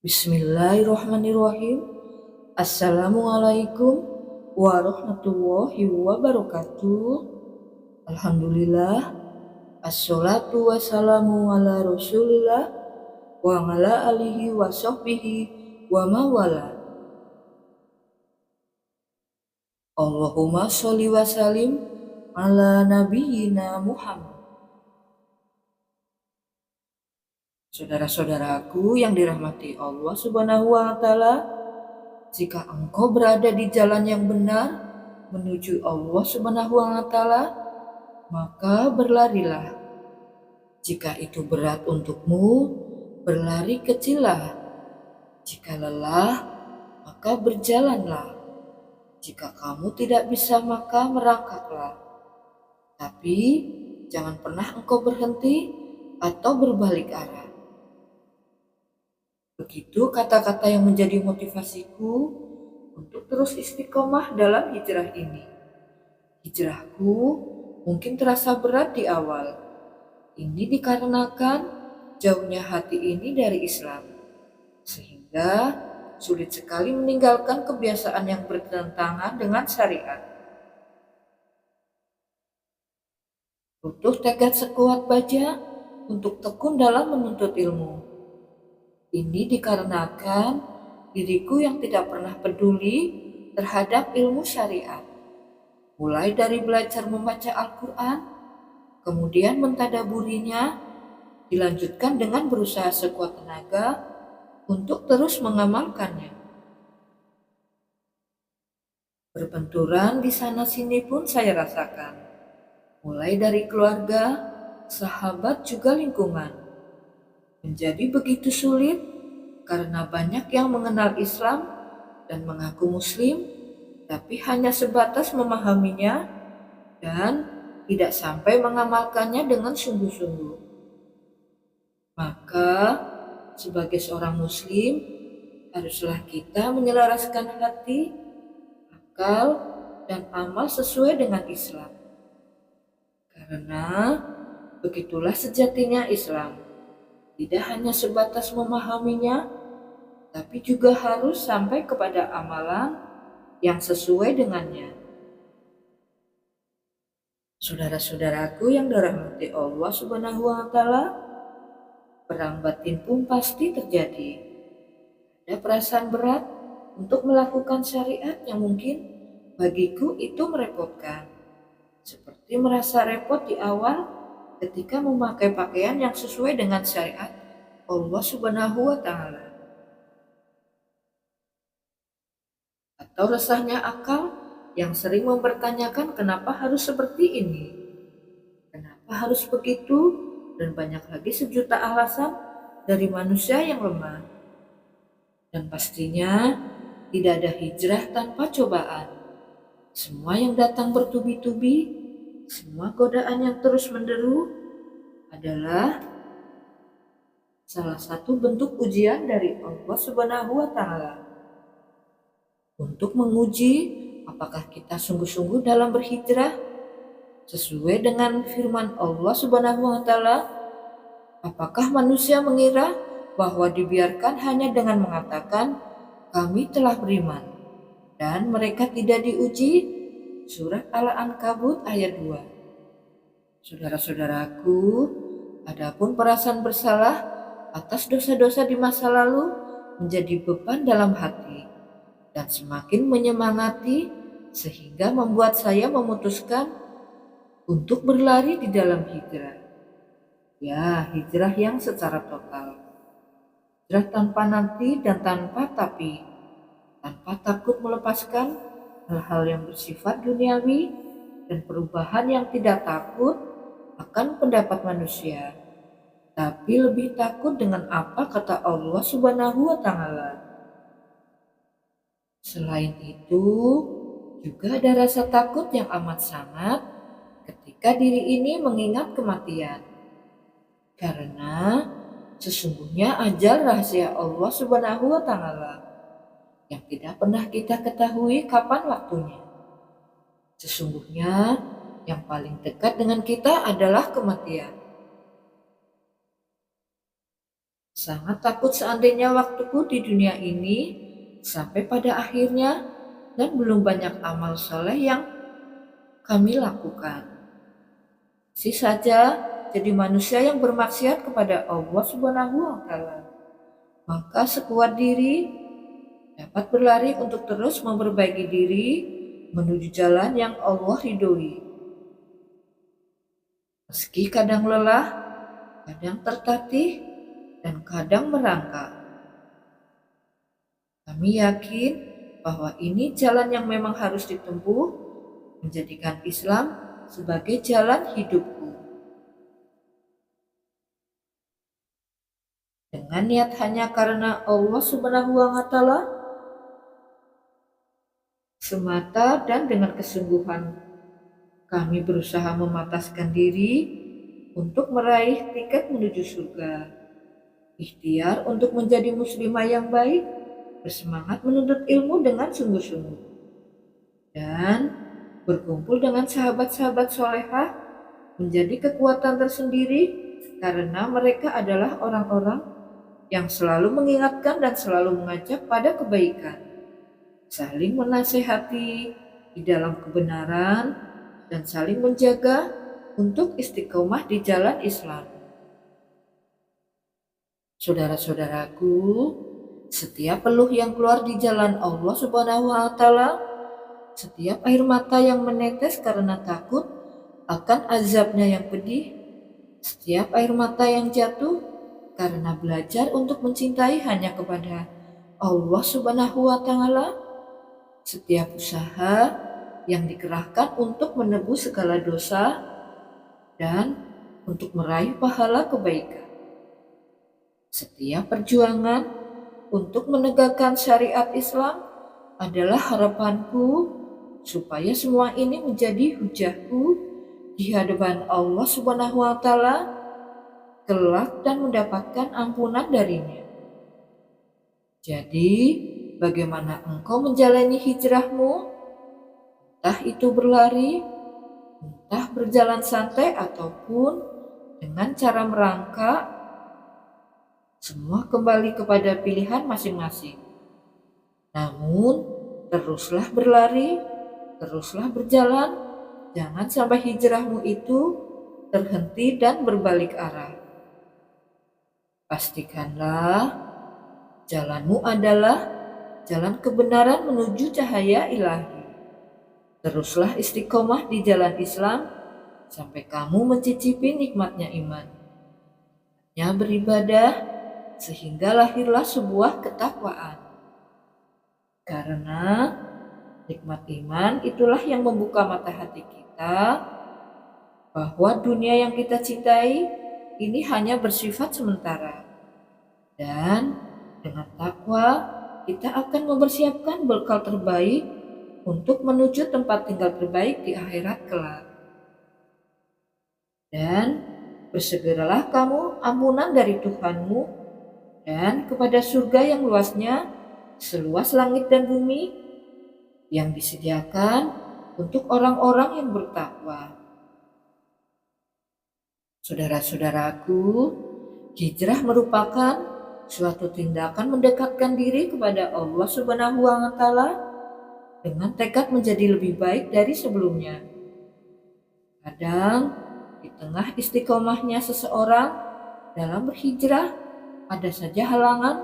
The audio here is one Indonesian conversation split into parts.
Bismillahirrahmanirrahim. Assalamualaikum warahmatullahi wabarakatuh. Alhamdulillah. Assalatu wassalamu ala rasulillah wa ala alihi wa sahbihi wa mawala. Allahumma sholli wa salim ala nabiyyina Muhammad. Saudara-saudaraku yang dirahmati Allah Subhanahu wa Ta'ala, jika engkau berada di jalan yang benar menuju Allah Subhanahu wa Ta'ala, maka berlarilah. Jika itu berat untukmu, berlari kecillah. Jika lelah, maka berjalanlah. Jika kamu tidak bisa, maka merangkaklah. Tapi jangan pernah engkau berhenti atau berbalik arah. Begitu kata-kata yang menjadi motivasiku untuk terus istiqomah dalam hijrah ini. Hijrahku mungkin terasa berat di awal. Ini dikarenakan jauhnya hati ini dari Islam, sehingga sulit sekali meninggalkan kebiasaan yang bertentangan dengan syariat. Butuh tekad sekuat baja untuk tekun dalam menuntut ilmu. Ini dikarenakan diriku yang tidak pernah peduli terhadap ilmu syariat. Mulai dari belajar membaca Al-Quran, kemudian mentadaburinya, dilanjutkan dengan berusaha sekuat tenaga untuk terus mengamalkannya. Berbenturan di sana-sini pun saya rasakan, mulai dari keluarga, sahabat, juga lingkungan. Menjadi begitu sulit karena banyak yang mengenal Islam dan mengaku Muslim, tapi hanya sebatas memahaminya dan tidak sampai mengamalkannya dengan sungguh-sungguh. Maka, sebagai seorang Muslim, haruslah kita menyelaraskan hati, akal, dan amal sesuai dengan Islam. Karena begitulah sejatinya Islam. Tidak hanya sebatas memahaminya, tapi juga harus sampai kepada amalan yang sesuai dengannya. Saudara-saudaraku yang dirahmati Allah Subhanahu wa Ta'ala, perang batin pun pasti terjadi. Ada perasaan berat untuk melakukan syariat yang mungkin bagiku itu merepotkan. Seperti merasa repot di awal ketika memakai pakaian yang sesuai dengan syariat Allah Subhanahu wa Ta'ala. Atau resahnya akal yang sering mempertanyakan kenapa harus seperti ini, kenapa harus begitu, dan banyak lagi sejuta alasan dari manusia yang lemah. Dan pastinya tidak ada hijrah tanpa cobaan. Semua yang datang bertubi-tubi, semua godaan yang terus menderu adalah salah satu bentuk ujian dari Allah Subhanahu wa Ta'ala untuk menguji apakah kita sungguh-sungguh dalam berhijrah sesuai dengan firman Allah Subhanahu wa Ta'ala. Apakah manusia mengira bahwa dibiarkan hanya dengan mengatakan kami telah beriman dan mereka tidak diuji? Surat Al-Ankabut ayat 2. Saudara-saudaraku, adapun perasaan bersalah atas dosa-dosa di masa lalu menjadi beban dalam hati dan semakin menyemangati sehingga membuat saya memutuskan untuk berlari di dalam hijrah. Ya, hijrah yang secara total. Hijrah tanpa nanti dan tanpa tapi, tanpa takut melepaskan hal-hal yang bersifat duniawi dan perubahan yang tidak takut akan pendapat manusia, tapi lebih takut dengan apa kata Allah Subhanahu wa Ta'ala. Selain itu, juga ada rasa takut yang amat sangat ketika diri ini mengingat kematian. Karena sesungguhnya ajal rahasia Allah Subhanahu wa Ta'ala yang tidak pernah kita ketahui kapan waktunya. Sesungguhnya yang paling dekat dengan kita adalah kematian. Sangat takut seandainya waktuku di dunia ini sampai pada akhirnya dan belum banyak amal soleh yang kami lakukan. Masih saja jadi manusia yang bermaksiat kepada Allah Subhanahu wa Ta'ala. Maka sekuat diri dapat berlari untuk terus memperbaiki diri menuju jalan yang Allah ridhoi. Meski kadang lelah, kadang tertatih, dan kadang merangkak. Kami yakin bahwa ini jalan yang memang harus ditempuh, menjadikan Islam sebagai jalan hidupku. Dengan niat hanya karena Allah Subhanahu wa Ta'ala semata dan dengan kesungguhan kami berusaha memataskan diri untuk meraih tiket menuju surga. Ikhtiar untuk menjadi muslimah yang baik, bersemangat menuntut ilmu dengan sungguh-sungguh, dan berkumpul dengan sahabat-sahabat solehah menjadi kekuatan tersendiri karena mereka adalah orang-orang yang selalu mengingatkan dan selalu mengajak pada kebaikan, saling menasehati di dalam kebenaran, dan saling menjaga untuk istiqomah di jalan Islam. Saudara-saudaraku, setiap peluh yang keluar di jalan Allah Subhanahu wa Ta'ala, setiap air mata yang menetes karena takut akan azabnya yang pedih, setiap air mata yang jatuh karena belajar untuk mencintai hanya kepada Allah Subhanahu wa Ta'ala, setiap usaha yang dikerahkan untuk menebus segala dosa dan untuk meraih pahala kebaikan, setiap perjuangan untuk menegakkan syariat Islam adalah harapanku supaya semua ini menjadi hujahku di hadapan Allah Subhanahu wa Ta'ala kelak dan mendapatkan ampunan darinya. Jadi, bagaimana engkau menjalani hijrahmu? Entah itu berlari, entah berjalan santai ataupun dengan cara merangkak, semua kembali kepada pilihan masing-masing. Namun, teruslah berlari, teruslah berjalan, jangan sampai hijrahmu itu terhenti dan berbalik arah. Pastikanlah jalanmu adalah jalan kebenaran menuju cahaya ilahi. Teruslah istiqomah di jalan Islam sampai kamu mencicipi nikmatnya iman. Hanya beribadah sehingga lahirlah sebuah ketakwaan. Karena nikmat iman itulah yang membuka mata hati kita bahwa dunia yang kita cintai ini hanya bersifat sementara. Dan dengan takwa kita akan mempersiapkan bekal terbaik untuk menuju tempat tinggal terbaik di akhirat kelak. Dan bersegeralah kamu ampunan dari Tuhanmu dan kepada surga yang luasnya seluas langit dan bumi yang disediakan untuk orang-orang yang bertakwa. Saudara-saudaraku, hijrah merupakan suatu tindakan mendekatkan diri kepada Allah Subhanahu wa Ta'ala dengan tekad menjadi lebih baik dari sebelumnya. Kadang di tengah istiqomahnya seseorang dalam berhijrah ada saja halangan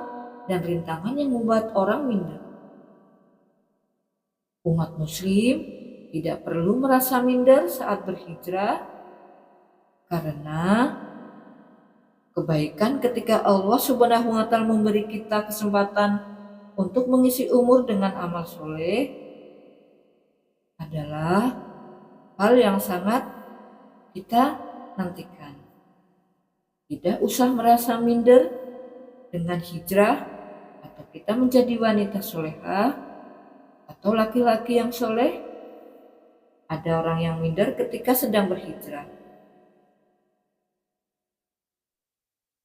dan rintangan yang membuat orang minder. Umat muslim tidak perlu merasa minder saat berhijrah karena kebaikan ketika Allah Subhanahu wa Ta'ala memberi kita kesempatan untuk mengisi umur dengan amal soleh adalah hal yang sangat kita nantikan. Tidak usah merasa minder dengan hijrah atau kita menjadi wanita solehah atau laki-laki yang soleh. Ada orang yang minder ketika sedang berhijrah.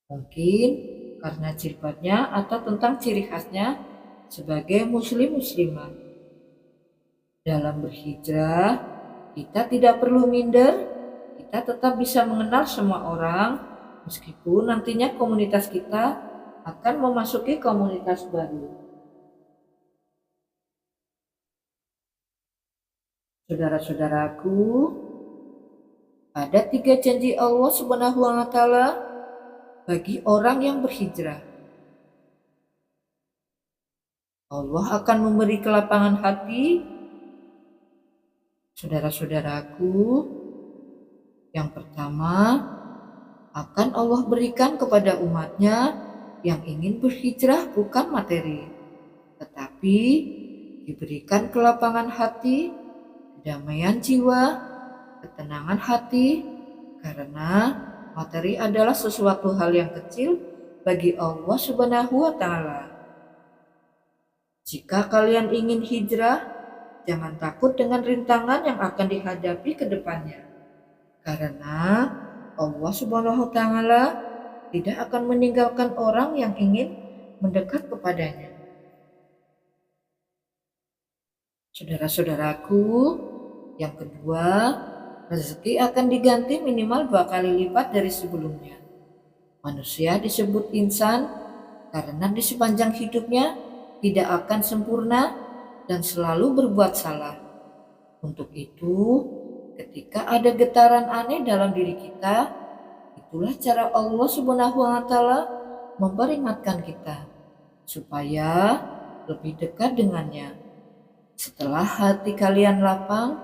Mungkin karena jilbabnya atau tentang ciri khasnya sebagai muslim-muslimah. Dalam berhijrah, kita tidak perlu minder, kita tetap bisa mengenal semua orang, meskipun nantinya komunitas kita akan memasuki komunitas baru. Saudara-saudaraku, ada 3 janji Allah Subhanahu wa Ta'ala bagi orang yang berhijrah. Allah akan memberi kelapangan hati. Saudara-saudaraku, yang pertama, akan Allah berikan kepada umatnya yang ingin berhijrah bukan materi, tetapi diberikan kelapangan hati, kedamaian jiwa, ketenangan hati, karena materi adalah sesuatu hal yang kecil bagi Allah Subhanahu wa Ta'ala. Jika kalian ingin hijrah, jangan takut dengan rintangan yang akan dihadapi ke depannya, karena Allah Subhanahu wa Ta'ala tidak akan meninggalkan orang yang ingin mendekat kepadanya. Saudara-saudaraku, yang kedua, rezeki akan diganti minimal 2 kali lipat dari sebelumnya. Manusia disebut insan karena di sepanjang hidupnya tidak akan sempurna dan selalu berbuat salah. Untuk itu, ketika ada getaran aneh dalam diri kita, itulah cara Allah Subhanahu wa Ta'ala memperingatkan kita supaya lebih dekat dengannya. Setelah hati kalian lapang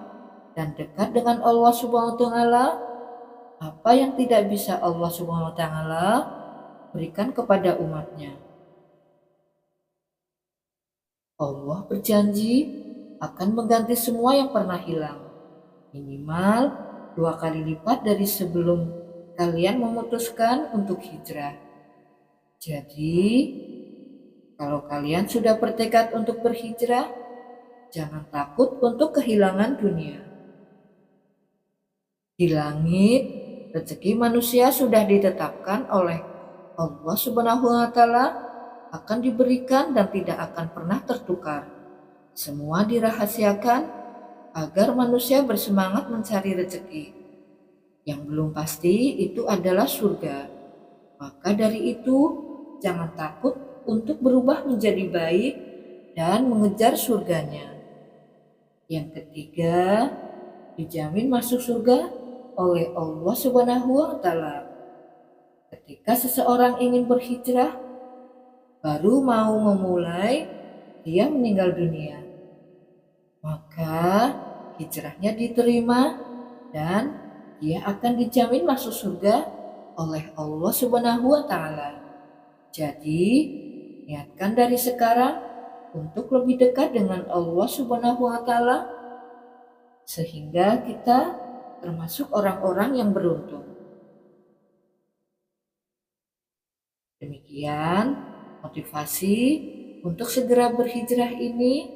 dan dekat dengan Allah Subhanahu wa Ta'ala, apa yang tidak bisa Allah Subhanahu wa Ta'ala berikan kepada umatnya. Allah berjanji akan mengganti semua yang pernah hilang, minimal 2 kali lipat dari sebelum kalian memutuskan untuk hijrah. Jadi, kalau kalian sudah bertekad untuk berhijrah, jangan takut untuk kehilangan dunia. Di langit, rezeki manusia sudah ditetapkan oleh Allah Subhanahu wa Ta'ala akan diberikan dan tidak akan pernah tertukar. Semua dirahasiakan agar manusia bersemangat mencari rezeki. Yang belum pasti itu adalah surga. Maka dari itu, jangan takut untuk berubah menjadi baik dan mengejar surganya. Yang ketiga, dijamin masuk surga oleh Allah Subhanahu wa Ta'ala. Ketika seseorang ingin berhijrah, baru mau memulai, dia meninggal dunia, maka hijrahnya diterima dan dia akan dijamin masuk surga oleh Allah Subhanahu wa Ta'ala. Jadi, niatkan dari sekarang untuk lebih dekat dengan Allah Subhanahu wa Ta'ala sehingga kita termasuk orang-orang yang beruntung. Demikian motivasi untuk segera berhijrah ini.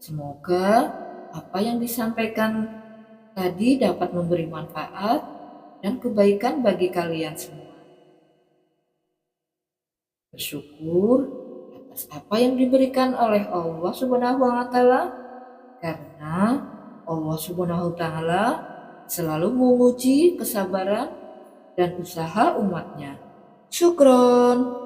Semoga apa yang disampaikan tadi dapat memberi manfaat dan kebaikan bagi kalian semua. Bersyukur atas apa yang diberikan oleh Allah Subhanahu wa Ta'ala, karena Allah Subhanahu wa Ta'ala selalu menguji kesabaran dan usaha umatnya. Syukron.